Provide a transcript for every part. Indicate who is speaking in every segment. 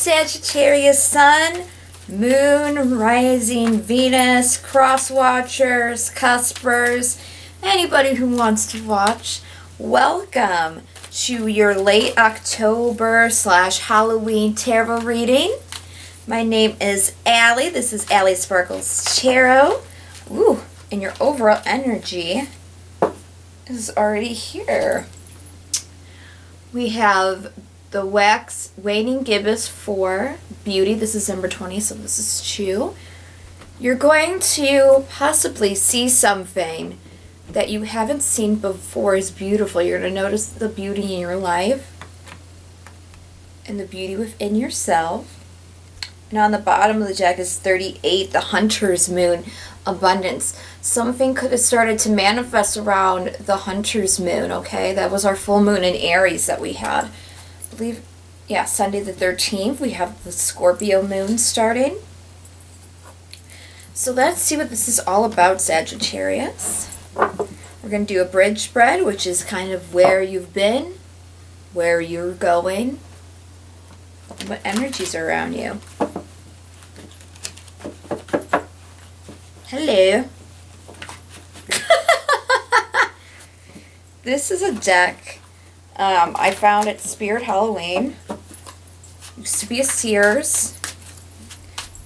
Speaker 1: Sagittarius Sun, Moon, Rising, Venus, cross-watchers, cuspers, anybody who wants to watch. Welcome to your late October / Halloween tarot reading. My name is Allie. This is Allie Sparkles Tarot. Ooh, and your overall energy is already here. We have the wax waning gibbous for beauty. This is number 20, so this is 2. You're going to possibly see something that you haven't seen before is beautiful. You're going to notice the beauty in your life and the beauty within yourself. And on the bottom of the deck is 38, the Hunter's Moon, abundance. Something could have started to manifest around the Hunter's Moon, okay? That was our full moon in Aries that we had. I believe, yeah, Sunday the 13th, we have the Scorpio moon starting. So let's see what this is all about, Sagittarius. We're going to do a bridge spread, which is kind of where you've been, where you're going, and what energies are around you. Hello. This is a deck I found at Spirit Halloween. Used to be a Sears,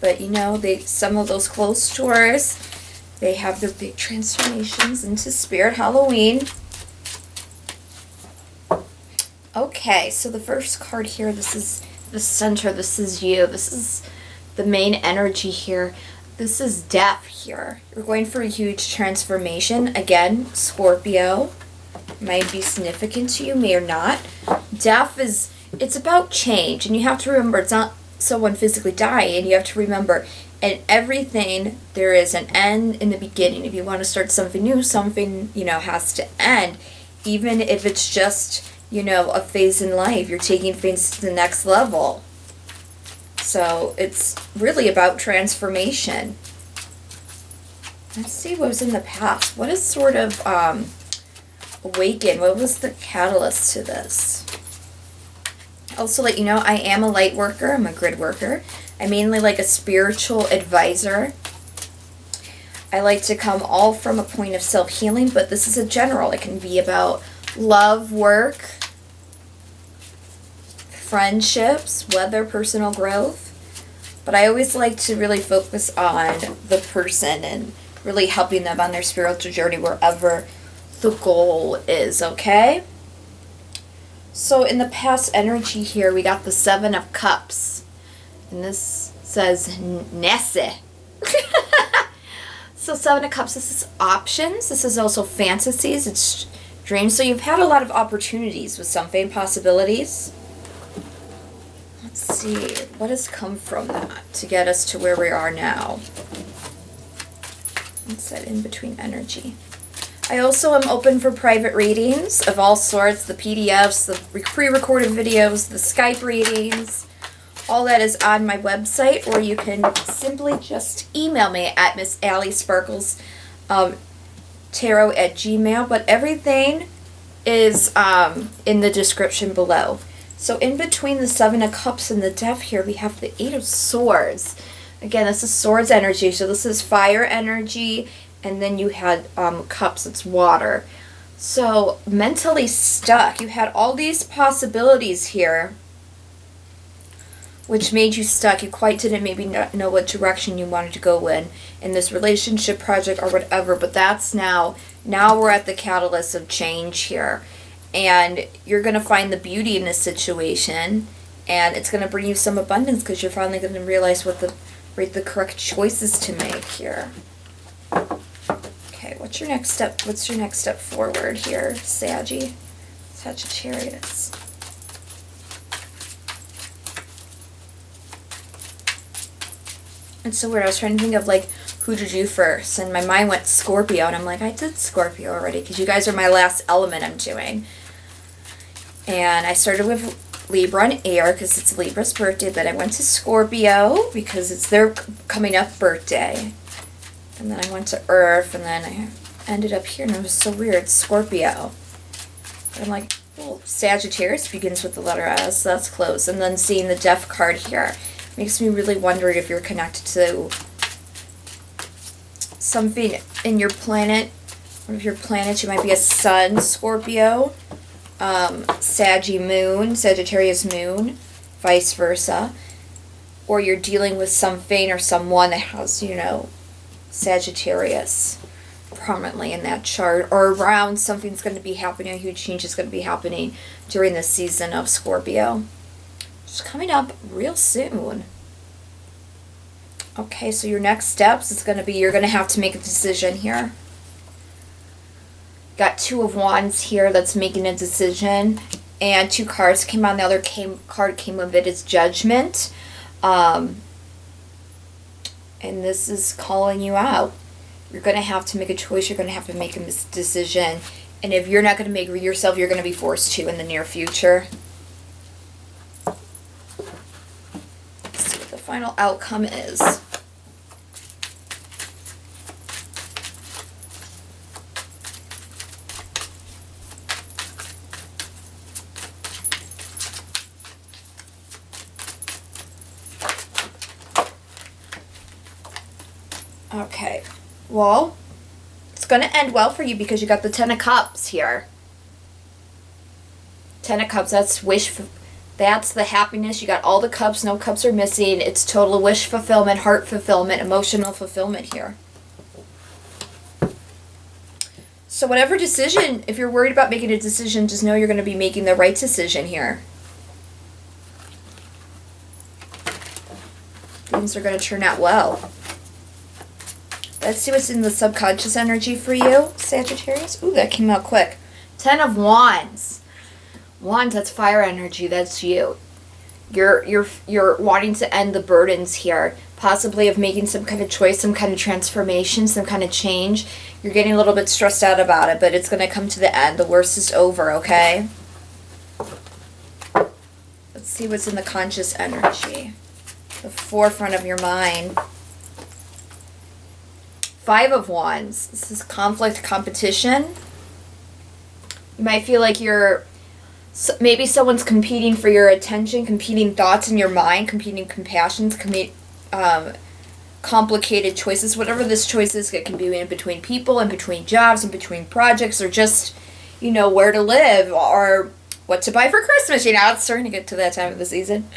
Speaker 1: but you know, some of those closed stores, they have their big transformations into Spirit Halloween. Okay, so the first card here, this is the center, this is you, this is the main energy here. This is death here. You're going for a huge transformation. Again, Scorpio. Might be significant to you, may or not. Death is, it's about change. And you have to remember, it's not someone physically dying. You have to remember, in everything, there is an end in the beginning. If you want to start something new, something, has to end. Even if it's just, a phase in life. You're taking things to the next level. So it's really about transformation. Let's see what was in the past. What is sort of awakened? What was the catalyst to this? Also, let you know, I am a light worker. I'm a grid worker. I'm mainly like a spiritual advisor. I like to come all from a point of self-healing, but this is a general. It can be about love, work, friendships, weather, personal growth. But I always like to really focus on the person and really helping them on their spiritual journey wherever the goal is, okay? So in the past energy here, we got the 7 of Cups. And this says Nesse. So 7 of Cups, this is options. This is also fantasies. It's dreams. So you've had a lot of opportunities with something, possibilities. Let's see, what has come from that to get us to where we are now? What's that in between energy? I also am open for private readings of all sorts, the PDFs, the pre-recorded videos, the Skype readings. All that is on my website, or you can simply just email me at Miss Allie Sparkles tarot@gmail.com. But everything is in the description below. So in between the 7 of Cups and the Death here, we have the 8 of Swords. Again, this is Swords energy. So this is fire energy. And then you had Cups, it's water. So mentally stuck. You had all these possibilities here, which made you stuck. You quite didn't maybe not know what direction you wanted to go in this relationship project or whatever. But that's now we're at the catalyst of change here. And you're going to find the beauty in this situation, and it's going to bring you some abundance because you're finally going to realize what the correct choices to make here. Okay, what's your next step? What's your next step forward here, Sagittarius? It's so weird. I was trying to think of like who to do first, and my mind went Scorpio, and I'm like, I did Scorpio already because you guys are my last element I'm doing. And I started with Libra and Air because it's Libra's birthday. Then I went to Scorpio because it's their coming up birthday. And then I went to Earth, and then I ended up here, and it was so weird, Scorpio. But I'm like, Well, Sagittarius begins with the letter S, so that's close. And then seeing the Death card here makes me really wonder if you're connected to something in your planet. One of your planets, you might be a Sun, Scorpio, Sagittarius moon, vice versa. Or you're dealing with something or someone that has, you know, Sagittarius prominently in that chart, or around something's going to be happening, a huge change is going to be happening during this season of Scorpio. It's coming up real soon. Okay, so your next steps is going to be, you're going to have to make a decision here. Got Two of Wands here that's making a decision, and 2 cards came on. The other card came with it is Judgment. And this is calling you out. You're going to have to make a choice. You're going to have to make a decision. And if you're not going to make it yourself, you're going to be forced to in the near future. Let's see what the final outcome is. Okay, well, it's going to end well for you because you got the 10 of Cups here. 10 of Cups, that's that's the happiness. You got all the cups, no cups are missing. It's total wish fulfillment, heart fulfillment, emotional fulfillment here. So whatever decision, if you're worried about making a decision, just know you're going to be making the right decision here. Things are going to turn out well. Let's see what's in the subconscious energy for you, Sagittarius. Ooh, that came out quick. 10 of Wands. Wands, that's fire energy. That's you. You're wanting to end the burdens here, possibly of making some kind of choice, some kind of transformation, some kind of change. You're getting a little bit stressed out about it, but it's going to come to the end. The worst is over, okay? Let's see what's in the conscious energy. The forefront of your mind. 5 of Wands. This is conflict, competition. You might feel like maybe someone's competing for your attention, competing thoughts in your mind, competing compassions, complicated choices. Whatever this choice is, it can be in between people, in between jobs, in between projects, or just, you know, where to live or what to buy for Christmas. You know, it's starting to get to that time of the season.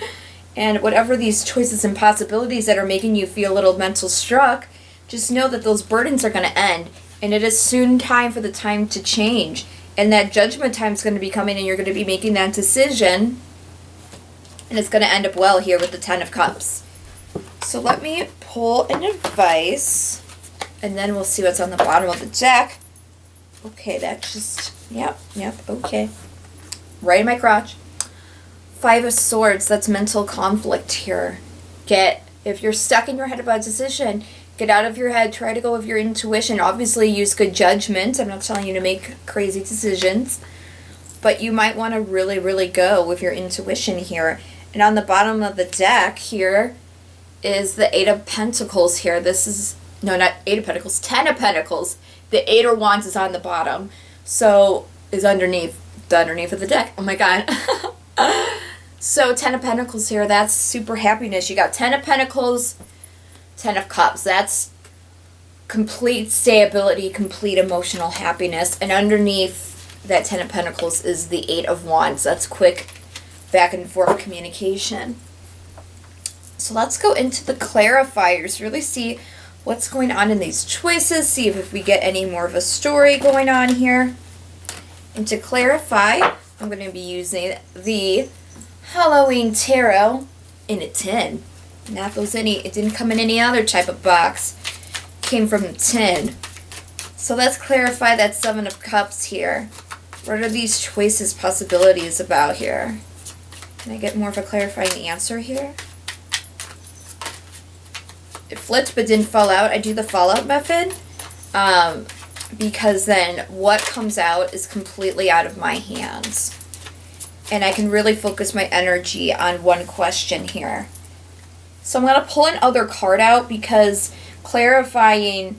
Speaker 1: And whatever these choices and possibilities that are making you feel a little mental struck, just know that those burdens are going to end, and it is soon time for the time to change. And that judgment time is going to be coming, and you're going to be making that decision, and it's going to end up well here with the 10 of Cups. So let me pull an advice, and then we'll see what's on the bottom of the deck. Okay, that's just, yep, okay. Right in my crotch. 5 of Swords, that's mental conflict here. If you're stuck in your head about a decision, get out of your head, try to go with your intuition. Obviously, use good judgment. I'm not telling you to make crazy decisions, but you might want to really, really go with your intuition here. And on the bottom of the deck here is the 8 of Pentacles here. This is, no, not 8 of Pentacles, 10 of Pentacles. The 8 of Wands is on the bottom, so is underneath of the deck. Oh my God. So 10 of Pentacles here, that's super happiness. You got 10 of Pentacles, 10 of Cups. That's complete stability, complete emotional happiness. And underneath that 10 of Pentacles is the 8 of Wands. That's quick back and forth communication. So let's go into the clarifiers, really see what's going on in these choices, see if we get any more of a story going on here. And to clarify, I'm going to be using the Halloween Tarot in a tin. Not those it didn't come in any other type of box. Came from a tin. So let's clarify that 7 of Cups here. What are these choices, possibilities about here? Can I get more of a clarifying answer here? It flipped but didn't fall out. I do the fallout method because then what comes out is completely out of my hands. And I can really focus my energy on one question here. So I'm going to pull another card out because clarifying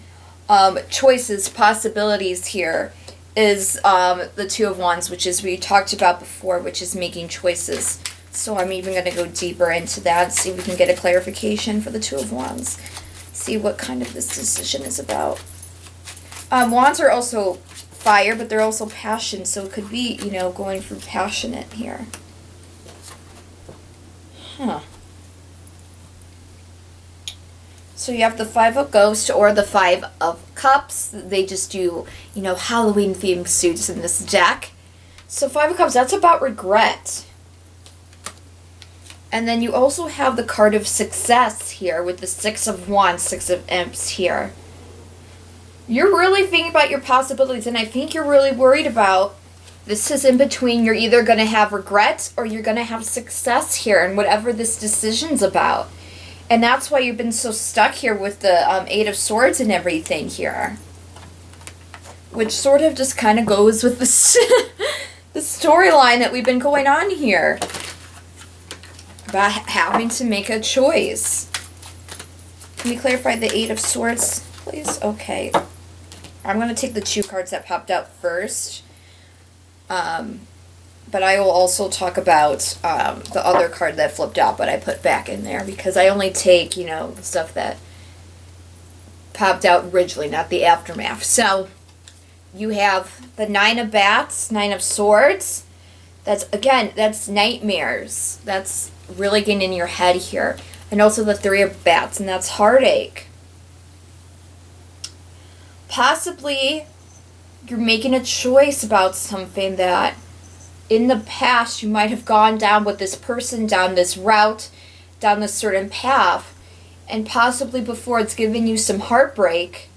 Speaker 1: choices, possibilities here is the Two of Wands, which is we talked about before, which is making choices. So I'm even going to go deeper into that, see if we can get a clarification for the Two of Wands. See what kind of this decision is about. Wands are also fire, but they're also passion, so it could be, you know, going through passionate here. Huh. So you have the Five of Ghosts or the Five of Cups. They just do, you know, Halloween themed suits in this deck. So Five of Cups, that's about regret. And then you also have the card of success here with the Six of Wands, Six of Imps here. You're really thinking about your possibilities, and I think you're really worried about, this is in between, you're either going to have regret or you're going to have success here in whatever this decision's about. And that's why you've been so stuck here with the Eight of Swords and everything here. Which sort of just kind of goes with the, the storyline that we've been going on here. About having to make a choice. Can we clarify the Eight of Swords, please? Okay. I'm going to take the two cards that popped up first. But I will also talk about the other card that flipped out, but I put back in there because I only take, you know, the stuff that popped out originally, not the aftermath. So you have the Nine of Bats, Nine of Swords. That's, again, that's nightmares. That's really getting in your head here. And also the Three of Bats, and that's heartache. Possibly you're making a choice about something that in the past you might have gone down with this person, down this route, down this certain path, and possibly before it's given you some heartbreak,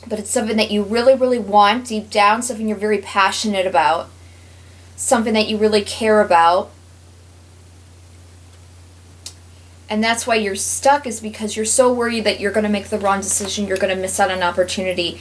Speaker 1: but it's something that you really, really want deep down, something you're very passionate about, something that you really care about. And that's why you're stuck, is because you're so worried that you're going to make the wrong decision, you're going to miss out on an opportunity.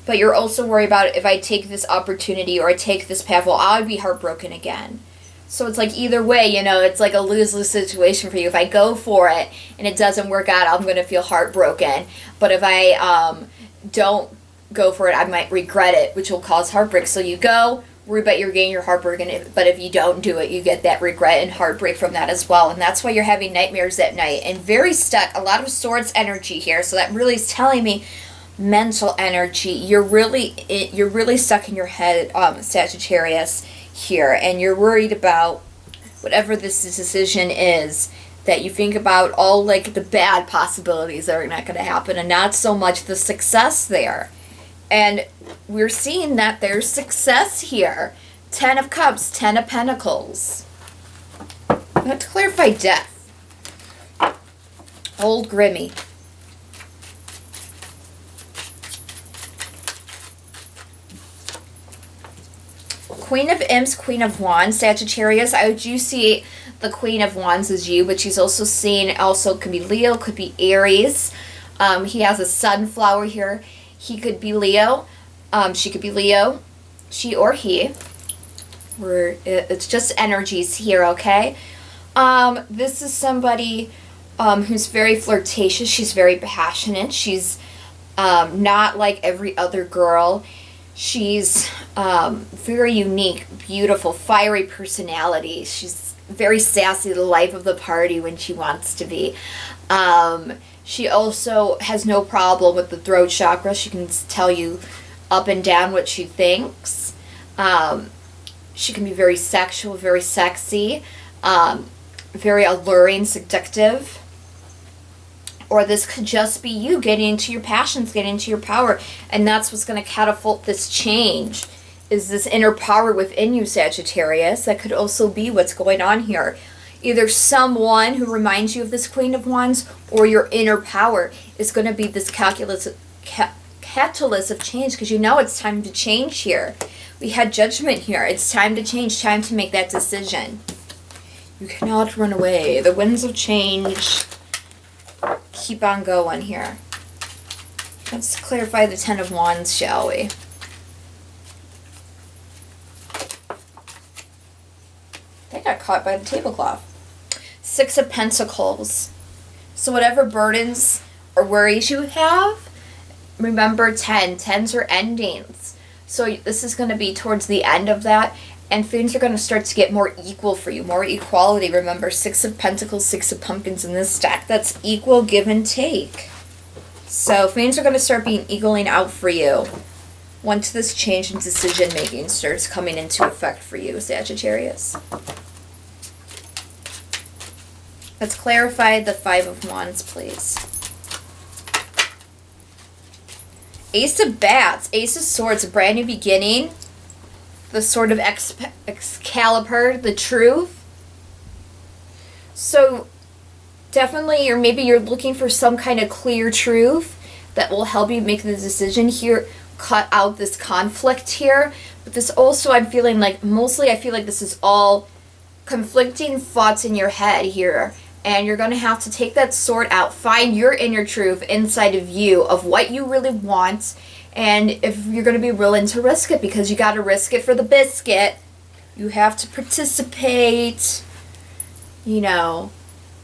Speaker 1: But you're also worried about, if I take this opportunity or I take this path, well, I'll be heartbroken again. So it's like either way, you know, it's like a lose-lose situation for you. If I go for it and it doesn't work out, I'm going to feel heartbroken. But if I don't go for it, I might regret it, which will cause heartbreak. So you go, worry about your getting your heartbroken, but if you don't do it, you get that regret and heartbreak from that as well. And that's why you're having nightmares at night and very stuck. A lot of Swords energy here, so that really is telling me mental energy. You're really stuck in your head, Sagittarius here, and you're worried about whatever this decision is, that you think about all like the bad possibilities that are not going to happen and not so much the success there. And we're seeing that there's success here. 10 of Cups, 10 of Pentacles. I have to clarify death. Old Grimmy. Queen of Imps, Queen of Wands, Sagittarius. I do see the Queen of Wands as you, but she's also seeing, also could be Leo, could be Aries. He has a sunflower here. He could be Leo. She could be Leo. She or he. It's just energies here, okay? This is somebody who's very flirtatious. She's very passionate. She's not like every other girl. She's very unique, beautiful, fiery personality. She's very sassy, the life of the party when she wants to be. She also has no problem with the throat chakra. She can tell you up and down what she thinks. She can be very sexual, very sexy, very alluring, seductive. Or this could just be you getting into your passions, getting into your power. And that's what's going to catapult this change, is this inner power within you, Sagittarius. That could also be what's going on here. Either someone who reminds you of this Queen of Wands, or your inner power is going to be this catalyst of change, because you know it's time to change here. We had Judgment here. It's time to change, time to make that decision. You cannot run away. The winds of change keep on going here. Let's clarify the Ten of Wands, shall we? They got caught by the tablecloth. Six of Pentacles. So whatever burdens or worries you have, remember 10. 10s are endings. So this is going to be towards the end of that, and things are going to start to get more equal for you, more equality. Remember, 6 of Pentacles, 6 of Pumpkins in this stack. That's equal give and take. So things are going to start being equaling out for you once this change in decision making starts coming into effect for you, Sagittarius. Let's clarify the 5 of Wands, please. Ace of Bats, Ace of Swords, a brand new beginning. The Sword of Excalibur, the truth. So definitely, or maybe you're looking for some kind of clear truth that will help you make the decision here, cut out this conflict here. But this also, I'm feeling like, mostly I feel like this is all conflicting thoughts in your head here. And you're going to have to take that sword out, find your inner truth inside of you of what you really want. And if you're going to be willing to risk it, because you got to risk it for the biscuit. You have to participate, you know.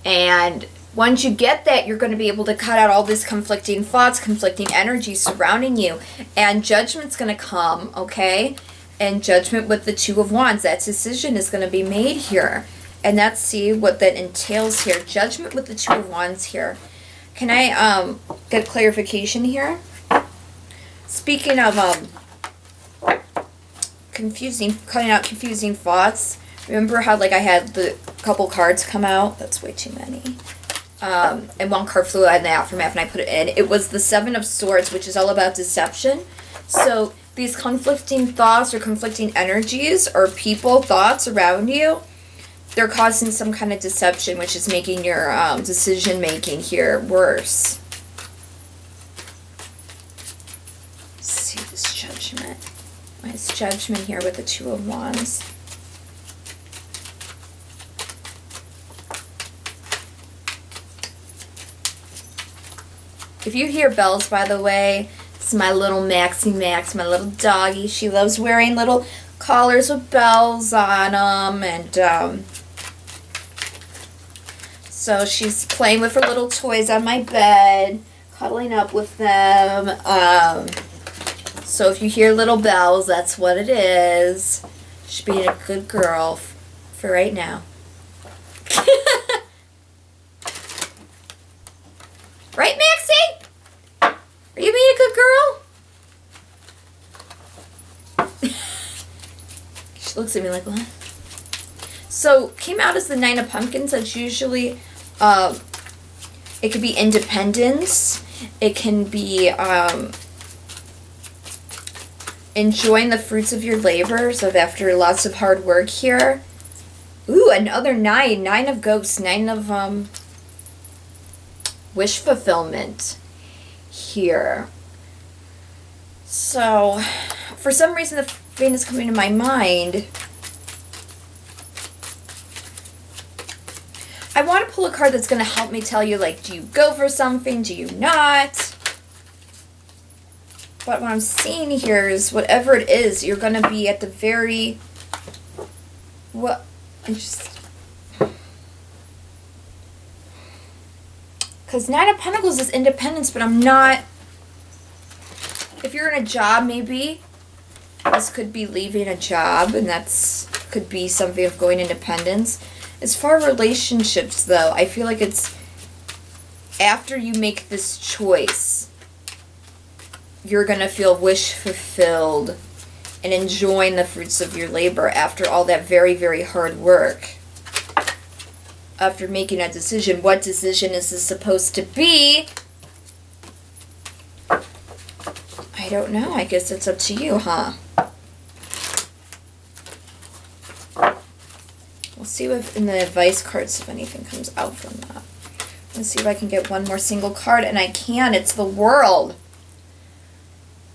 Speaker 1: And once you get that, you're going to be able to cut out all these conflicting thoughts, conflicting energies surrounding you. And judgment's going to come, okay? And judgment with the 2 of Wands. That decision is going to be made here. And let's see what that entails here. Judgment with the 2 of Wands here. Can I get clarification here? Speaking of cutting out confusing thoughts. Remember how like I had the couple cards come out? That's way too many. And one card flew out in the aftermath and I put it in. It was the 7 of Swords, which is all about deception. So these conflicting thoughts or conflicting energies or people, thoughts around you, they're causing some kind of deception, which is making your decision making here worse. Let's see this judgment. Nice judgment here with the 2 of Wands. If you hear bells, by the way, it's my little Maxie Max, my little doggy. She loves wearing little collars with bells on them, and so she's playing with her little toys on my bed, cuddling up with them. So if you hear little bells, that's what it is. She's being a good girl for right now. Right, Maxie? Are you being a good girl? She looks at me like, what? So, came out as the 9 of Pumpkins. That's usually, it could be independence. It can be enjoying the fruits of your labors of after lots of hard work here. Ooh, another 9. 9 of Ghosts. 9 of wish fulfillment here. So, for some reason, the thing that's coming to my mind, I want to pull a card that's going to help me tell you, like, do you go for something? Do you not? But what I'm seeing here is whatever it is, you're going to be at the very... What? Because 9 of Pentacles is independence, but I'm not... If you're in a job, maybe this could be leaving a job, and that's could be something of going independence. As far as relationships, though, I feel like it's after you make this choice, you're going to feel wish fulfilled and enjoying the fruits of your labor after all that very, very hard work. After making a decision, what decision is this supposed to be? I don't know. I guess it's up to you, huh? We'll see if in the advice cards if anything comes out from that. Let's see if I can get one more single card, and I can. It's the World.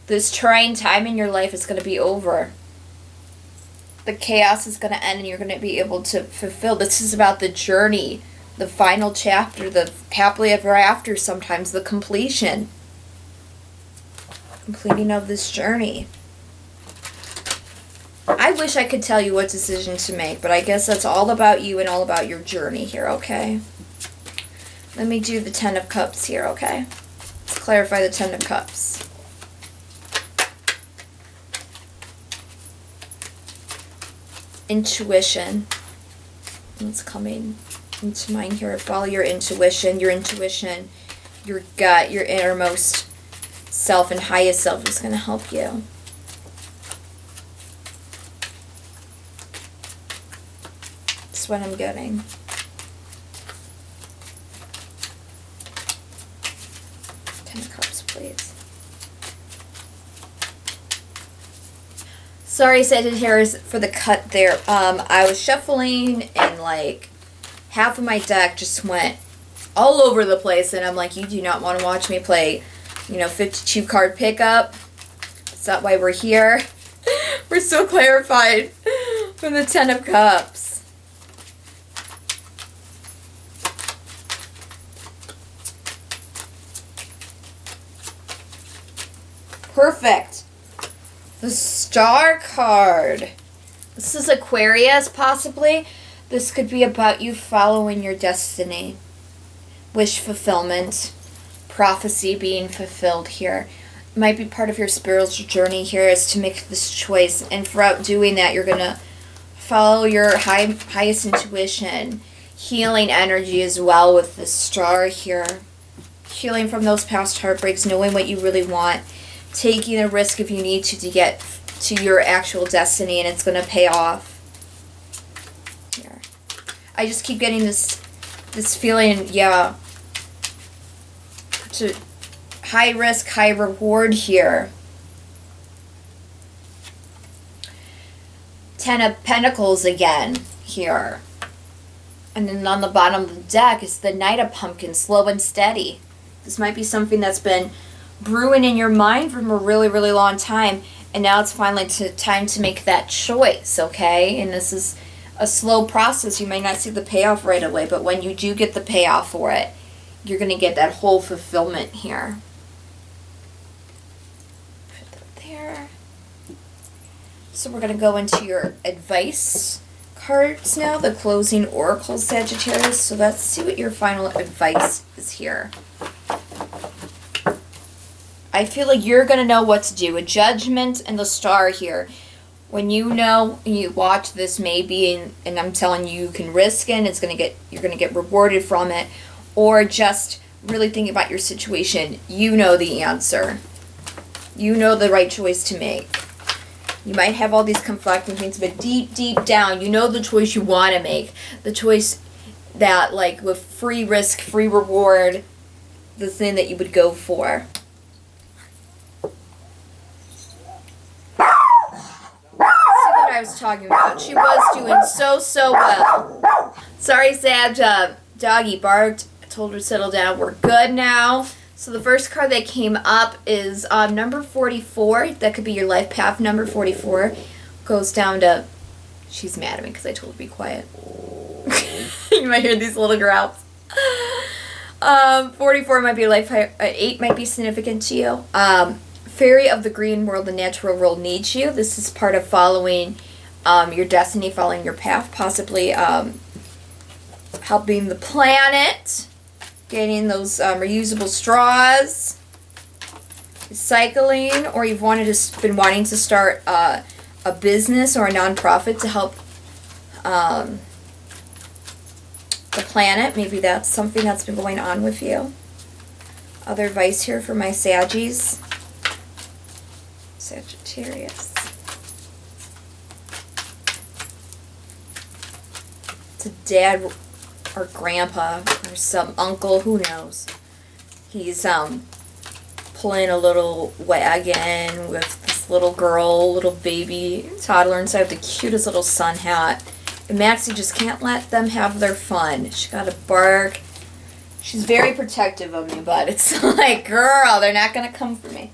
Speaker 1: This trying time in your life is going to be over. The chaos is going to end, and you're going to be able to fulfill. This is about the journey, the final chapter, the happily ever after, sometimes the completion. Completing of this journey. I wish I could tell you what decision to make, but I guess that's all about you and all about your journey here, okay? Let me do the 10 of Cups here, okay? Let's clarify the 10 of Cups. intuition. What's coming into mind here? Follow your intuition, your gut, your innermost self and highest self is going to help you. That's what I'm getting. Ten of Cups, please. Sorry, Sagittarius, for the cut there. I was shuffling and like half of my deck just went all over the place, and I'm like, you do not want to watch me play, 52 card pickup. Is that why we're here? We're so clarified from the Ten of Cups. Perfect. The Star card. This is Aquarius, possibly. This could be about you following your destiny. Wish fulfillment. Prophecy being fulfilled here. It might be part of your spiritual journey here is to make this choice. And throughout doing that, you're going to follow your highest intuition. Healing energy as well with the Star here. Healing from those past heartbreaks. Knowing what you really want. Taking a risk if you need to get to your actual destiny, and it's going to pay off. Here. I just keep getting this feeling, yeah, to high risk, high reward here. Ten of Pentacles again here. And then on the bottom of the deck is the Knight of Pumpkins, slow and steady. This might be something that's been brewing in your mind from a really, really long time, and now it's finally time to make that choice, okay? And this is a slow process. You may not see the payoff right away, but when you do get the payoff for it, you're going to get that whole fulfillment here. Put that there. So we're going to go into your advice cards now, the closing oracle, Sagittarius. So let's see what your final advice is here. I feel like you're going to know what to do. A Judgment and the Star here. When you watch this maybe, and I'm telling you, you can risk it, and you're going to get rewarded from it, or just really think about your situation. You know the answer. You know the right choice to make. You might have all these conflicting things, but deep, deep down, you know the choice you want to make. The choice that, like, with free risk, free reward, the thing that you would go for. I was talking about. She was doing so well. Sorry, Sag. Doggy barked. I told her to settle down. We're good now. So the first card that came up is number 44. That could be your life path. Number 44 goes down to... She's mad at me because I told her to be quiet. You might hear these little growls. 44 might be your life path. 8 might be significant to you. Fairy of the green world, the natural world needs you. This is part of following your destiny, following your path, possibly helping the planet, getting those reusable straws, recycling, or you've been wanting to start a business or a nonprofit to help the planet. Maybe that's something that's been going on with you. Other advice here for my Saggies. Sagittarius. It's a dad or grandpa or some uncle, who knows. He's pulling a little wagon with this little girl, little baby toddler inside with the cutest little sun hat. And Maxie just can't let them have their fun. She got to bark. She's very protective of me, but it's like, girl, they're not going to come for me.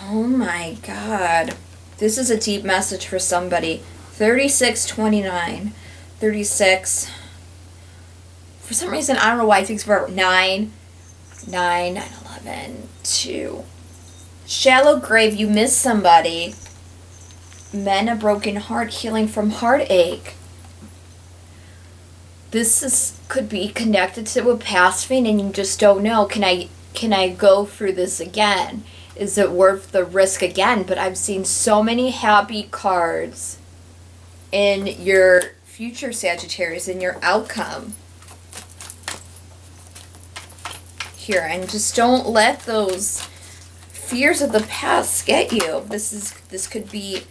Speaker 1: Oh my God. This is a deep message for somebody. 3629. 36. For some reason, I don't know why it takes forever. 9, 11, 2. Shallow grave, you miss somebody. Men, a broken heart, healing from heartache. This could be connected to a past thing, and you just don't know. Can I go through this again? Is it worth the risk again? But I've seen so many happy cards in your future, Sagittarius, in your outcome here. And just don't let those fears of the past get you. This could be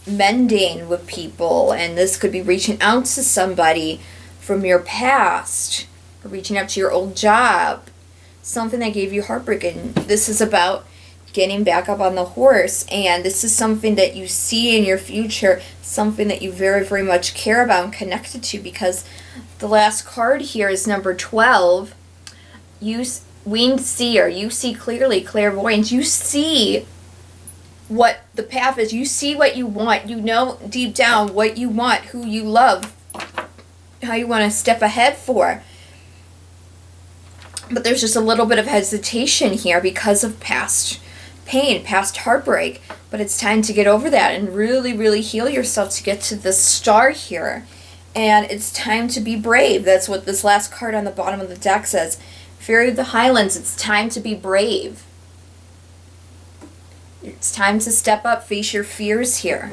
Speaker 1: mending with people, and this could be reaching out to somebody from your past, or reaching out to your old job, something that gave you heartbreak. And this is about getting back up on the horse, and this is something that you see in your future, something that you very, very much care about and connected to, because the last card here is number 12. Winged seer, you see clearly, clairvoyant, you see what the path is, you see what you want, you know deep down what you want, who you love, how you want to step ahead for. But there's just a little bit of hesitation here because of past pain, past heartbreak. But it's time to get over that and really, really heal yourself to get to the star here. And it's time to be brave. That's what this last card on the bottom of the deck says. Fairy of the Highlands, it's time to be brave. It's time to step up, face your fears here.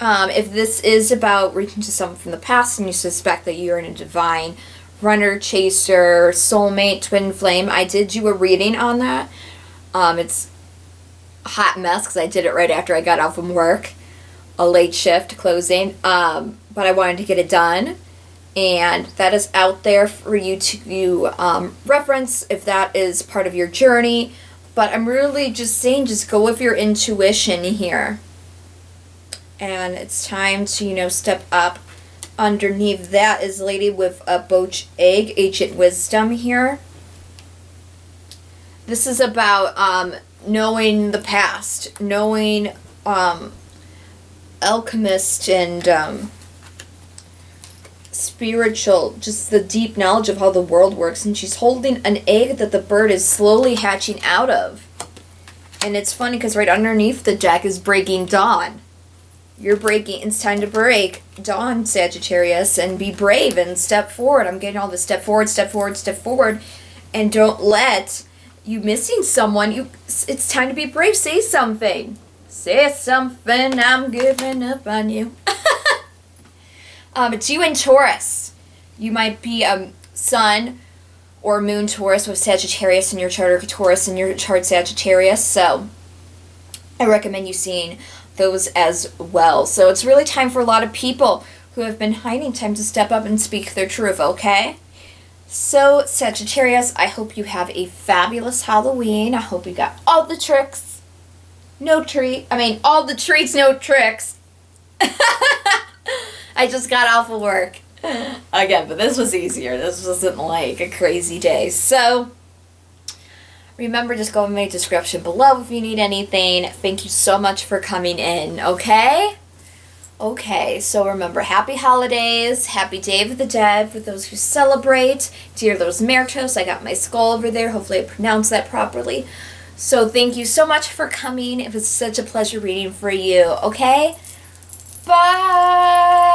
Speaker 1: If this is about reaching to someone from the past and you suspect that you're in a divine runner, chaser, soulmate, twin flame, I did do a reading on that. It's a hot mess because I did it right after I got off from work. A late shift closing. But I wanted to get it done. And that is out there for you to reference if that is part of your journey. But I'm really just saying, just go with your intuition here. And it's time to, step up. Underneath that is Lady with a Boach Egg, Ancient Wisdom here. This is about knowing the past, knowing alchemist and spiritual, just the deep knowledge of how the world works. And she's holding an egg that the bird is slowly hatching out of. And it's funny because right underneath the deck is Breaking Dawn. You're breaking, it's time to break dawn, Sagittarius, and be brave and step forward. I'm getting all this step forward, step forward, step forward. And don't let you missing someone, it's time to be brave. Say something. Say something, I'm giving up on you. It's you in Taurus. You might be Sun or Moon Taurus with Sagittarius in your chart, or Taurus in your chart, Sagittarius. So I recommend you seeing those as well. So it's really time for a lot of people who have been hiding, time to step up and speak their truth, okay? So Sagittarius, I hope you have a fabulous Halloween. I hope you got all the tricks. All the treats, no tricks. I just got off of work again, but this was easier. This wasn't like a crazy day. So remember, just go in my description below if you need anything. Thank you so much for coming in, okay? Okay, so remember, happy holidays, happy Day of the Dead for those who celebrate. Dear Los Muertos, I got my skull over there. Hopefully I pronounced that properly. So thank you so much for coming. It was such a pleasure reading for you, okay? Bye!